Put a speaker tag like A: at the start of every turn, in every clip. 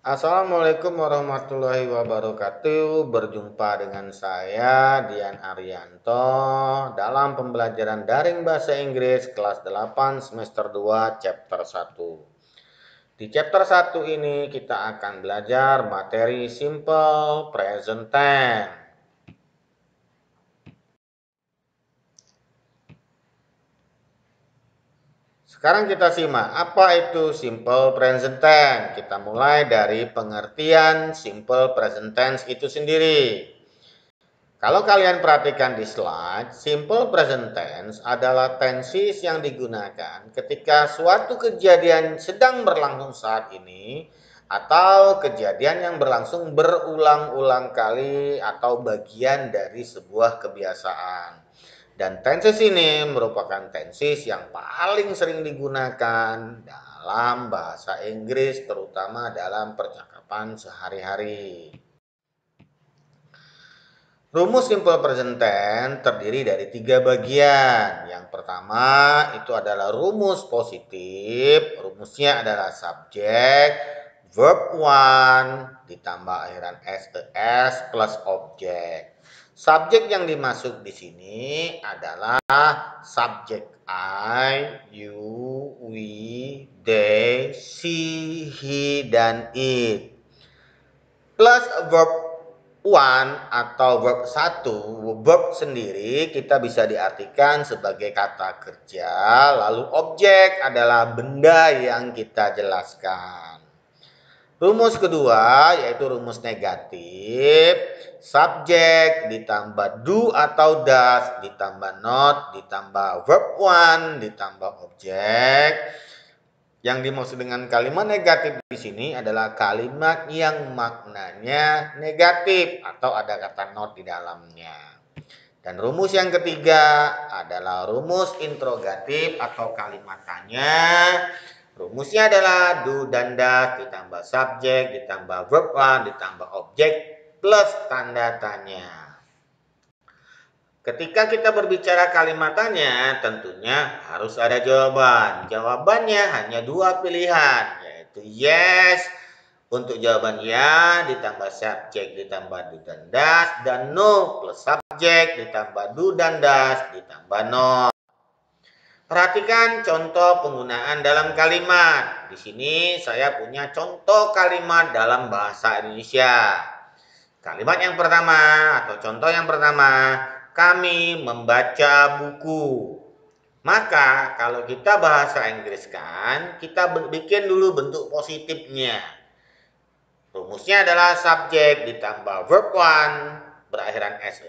A: Assalamualaikum warahmatullahi wabarakatuh. Berjumpa dengan saya Dian Arianto dalam pembelajaran daring bahasa Inggris kelas 8 semester 2 chapter 1. Di chapter 1 ini kita akan belajar materi simple present tense. Sekarang kita simak apa itu simple present tense. Kita mulai dari pengertian simple present tense itu sendiri. Kalau kalian perhatikan di slide, simple present tense adalah tenses yang digunakan ketika suatu kejadian sedang berlangsung saat ini atau kejadian yang berlangsung berulang-ulang kali atau bagian dari sebuah kebiasaan. Dan tenses ini merupakan tenses yang paling sering digunakan dalam bahasa Inggris, terutama dalam percakapan sehari-hari. Rumus simple present tense terdiri dari 3 bagian. Yang pertama itu adalah rumus positif. Rumusnya adalah subjek, verb 1 ditambah akhiran s plus objek. Subjek yang dimaksud di sini adalah subjek I, you, we, they, she, he, dan it. Plus verb 1 atau verb 1, verb sendiri kita bisa diartikan sebagai kata kerja, lalu objek adalah benda yang kita jelaskan. Rumus kedua yaitu rumus negatif, subjek ditambah do atau does ditambah not ditambah verb 1 ditambah objek. Yang dimaksud dengan kalimat negatif di sini adalah kalimat yang maknanya negatif atau ada kata not di dalamnya. Dan rumus yang ketiga adalah rumus interrogatif atau kalimat tanya. Rumusnya adalah do dan does ditambah subjek ditambah verb 1 ditambah objek plus tanda tanya. Ketika kita berbicara kalimat tanya, tentunya harus ada jawaban. Jawabannya hanya 2 pilihan, yaitu yes untuk jawaban ya ditambah subjek ditambah do dan does, dan no plus subjek ditambah do dan does ditambah not. Perhatikan contoh penggunaan dalam kalimat. Di sini saya punya contoh kalimat dalam bahasa Indonesia. Kalimat yang pertama atau contoh yang pertama, kami membaca buku. Maka kalau kita bahasa Inggris kan, kita bikin dulu bentuk positifnya. Rumusnya adalah subjek ditambah verb 1 berakhiran s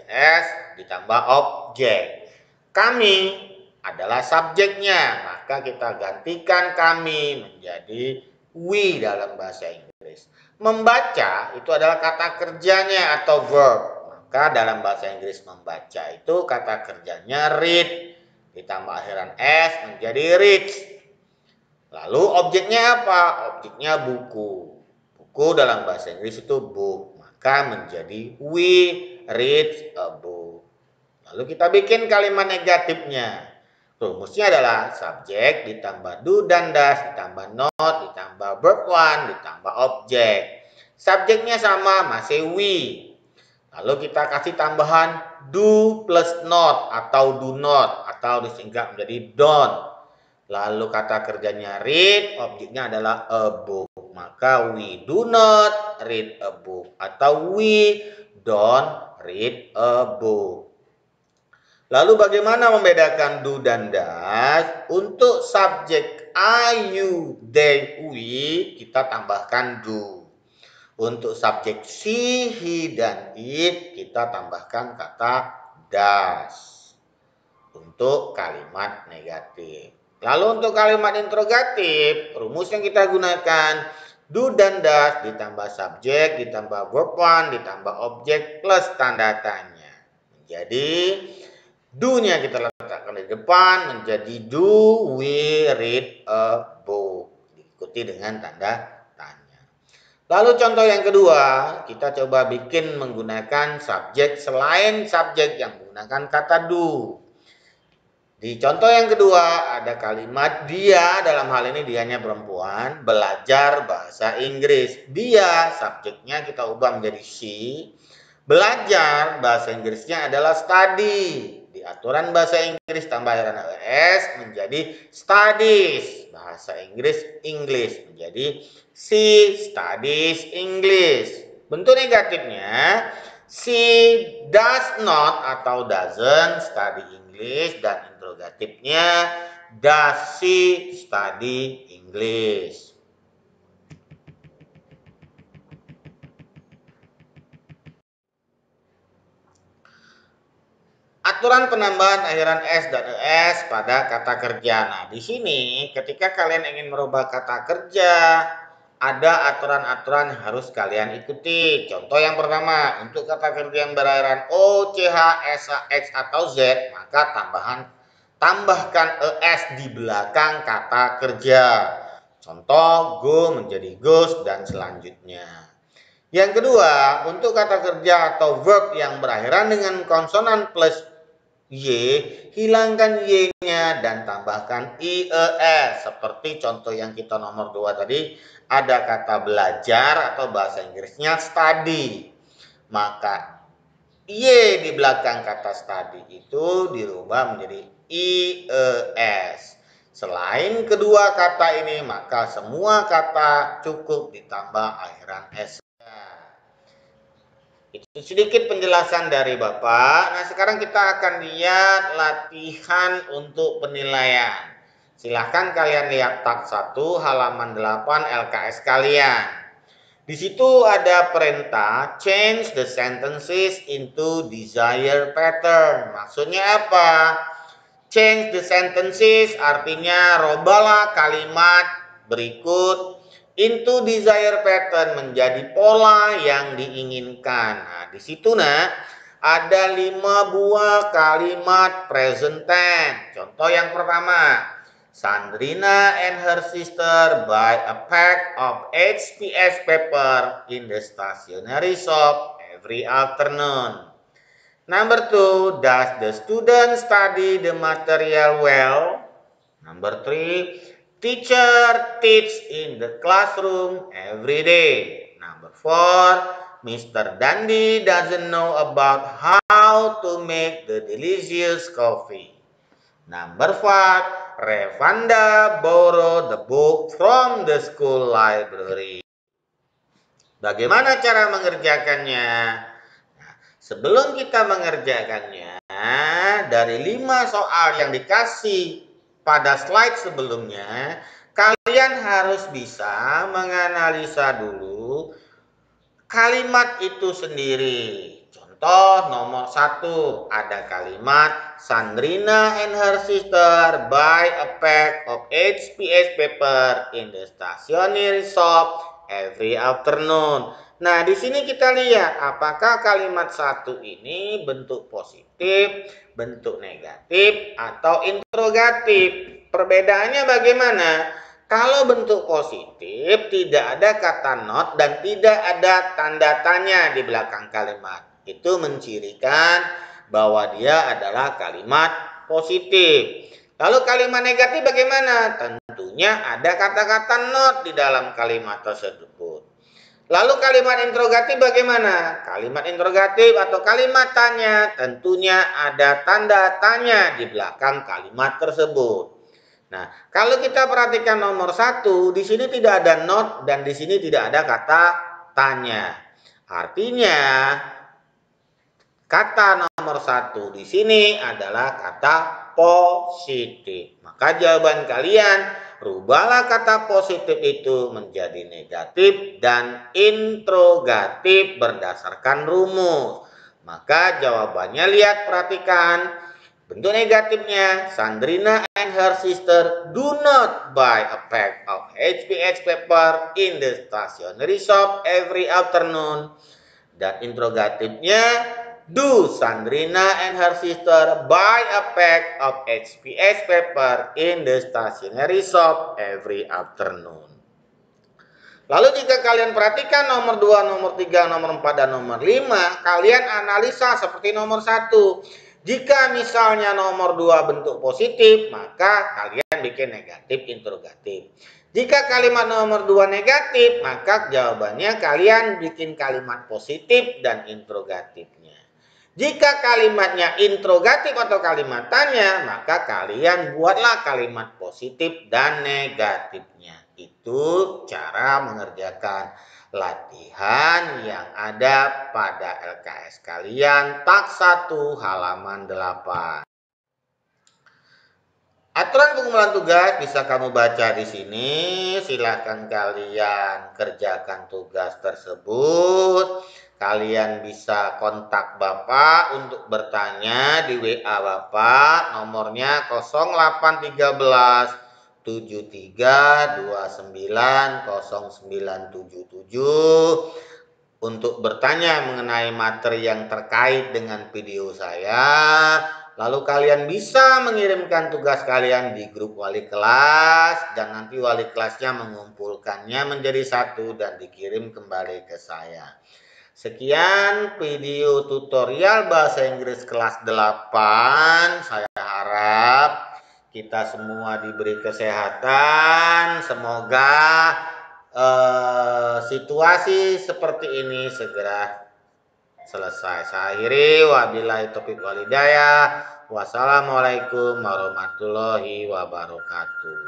A: ditambah objek. Kami adalah subjeknya, maka kita gantikan kami menjadi we dalam bahasa Inggris. Membaca itu adalah kata kerjanya atau verb, maka dalam bahasa Inggris membaca itu kata kerjanya read ditambah akhiran s menjadi reads. Lalu objeknya apa? Objeknya buku. Buku dalam bahasa Inggris itu book, maka menjadi we read a book. Lalu kita bikin kalimat negatifnya. Rumusnya adalah subjek ditambah do dan does ditambah not ditambah verb 1 ditambah objek. Subjeknya sama, masih we. Lalu kita kasih tambahan do plus not atau do not atau disingkat menjadi don't. Lalu kata kerjanya read, objeknya adalah a book. Maka we do not read a book atau we don't read a book. Lalu bagaimana membedakan do dan does? Untuk subjek I, you, they, we, kita tambahkan do. Untuk subjek she, he, dan it, kita tambahkan kata does. Untuk kalimat negatif. Lalu untuk kalimat interrogatif, rumus yang kita gunakan, do dan does ditambah subjek, ditambah verb 1, ditambah objek plus tanda tanya. Jadi do-nya kita letakkan di depan menjadi do we read a book. Diikuti dengan tanda tanya. Lalu contoh yang kedua, kita coba bikin menggunakan subjek selain subjek yang menggunakan kata do. Di contoh yang kedua ada kalimat dia, dalam hal ini dianya perempuan, belajar bahasa Inggris. Dia, subjeknya kita ubah menjadi she. Belajar bahasa Inggrisnya adalah study. Di aturan bahasa Inggris tambah akhiran es menjadi studies. Bahasa Inggris English menjadi she studies English. Bentuk negatifnya she does not atau doesn't study English, dan interrogatifnya does she study English. Aturan penambahan akhiran s dan es pada kata kerja. Nah, di sini ketika kalian ingin merubah kata kerja, ada aturan-aturan yang harus kalian ikuti. Contoh yang pertama, untuk kata kerja yang berakhiran o, ch, s, x atau z, maka tambahkan es di belakang kata kerja. Contoh, go menjadi goes dan selanjutnya. Yang kedua, untuk kata kerja atau verb yang berakhiran dengan konsonan plus y, hilangkan y-nya dan tambahkan ies. Seperti contoh yang kita nomor 2 tadi, ada kata belajar atau bahasa Inggrisnya study. Maka y di belakang kata study itu dirubah menjadi ies. Selain kedua kata ini, maka semua kata cukup ditambah akhiran s. Itu sedikit penjelasan dari Bapak. Nah, sekarang kita akan lihat latihan untuk penilaian. Silahkan kalian lihat tab 1 halaman 8 LKS kalian. Di situ ada perintah change the sentences into desired pattern. Maksudnya apa? Change the sentences artinya robalah kalimat berikut into desired pattern menjadi pola yang diinginkan. Nah, di situ ada 5 buah kalimat present tense. Contoh yang pertama, Sandrina and her sister buy a pack of HPS paper in the stationery shop every afternoon. Number 2, does the student study the material well? Number 3, teacher teach in the classroom every day. Number 4, Mr. Dandy doesn't know about how to make the delicious coffee. Number 5, Revanda borrowed the book from the school library. Bagaimana cara mengerjakannya? Sebelum kita mengerjakannya, dari 5 soal yang dikasih pada slide sebelumnya, kalian harus bisa menganalisa dulu kalimat itu sendiri. Contoh nomor 1, ada kalimat Sandrina and her sister buy a pack of HPS paper in the stationery shop every afternoon. Nah, di sini kita lihat apakah kalimat 1 ini bentuk positif, bentuk negatif, atau interrogatif. Perbedaannya bagaimana? Kalau bentuk positif tidak ada kata not dan tidak ada tanda tanya di belakang kalimat. Itu mencirikan bahwa dia adalah kalimat positif. Lalu kalimat negatif bagaimana? Tentunya ada kata-kata not di dalam kalimat tersebut. Lalu kalimat interrogatif bagaimana? Kalimat interrogatif atau kalimat tanya tentunya ada tanda tanya di belakang kalimat tersebut. Nah, kalau kita perhatikan nomor 1, di sini tidak ada not dan di sini tidak ada kata tanya. Artinya kata nomor 1 di sini adalah kata positif. Maka jawaban kalian, rubahlah kata positif itu menjadi negatif dan interrogatif berdasarkan rumus. Maka jawabannya lihat, perhatikan. Bentuk negatifnya, Sandrina and her sister do not buy a pack of HPX paper in the stationery shop every afternoon. Dan interrogatifnya, do Sandrina and her sister buy a pack of HPS paper in the stationery shop every afternoon? Lalu jika kalian perhatikan nomor 2, nomor 3, nomor 4, dan nomor 5, kalian analisa seperti nomor 1. Jika misalnya nomor 2 bentuk positif, maka kalian bikin negatif interrogatif. Jika kalimat nomor 2 negatif, maka jawabannya kalian bikin kalimat positif dan interrogatifnya. Jika kalimatnya interrogatif atau kalimat tanya, maka kalian buatlah kalimat positif dan negatifnya. Itu cara mengerjakan latihan yang ada pada LKS kalian tak 1 halaman 8. Aturan pengumpulan tugas bisa kamu baca di sini. Silahkan kalian kerjakan tugas tersebut. Kalian bisa kontak Bapak untuk bertanya di WA Bapak. Nomornya 0813 73290977 untuk bertanya mengenai materi yang terkait dengan video saya. Lalu kalian bisa mengirimkan tugas kalian di grup wali kelas dan nanti wali kelasnya mengumpulkannya menjadi satu dan dikirim kembali ke saya. Sekian video tutorial bahasa Inggris kelas 8. Saya harap kita semua diberi kesehatan. Semoga situasi seperti ini segera selesai. Saya akhiri, wabillahi taufiq walhidayah. Wassalamualaikum warahmatullahi wabarakatuh.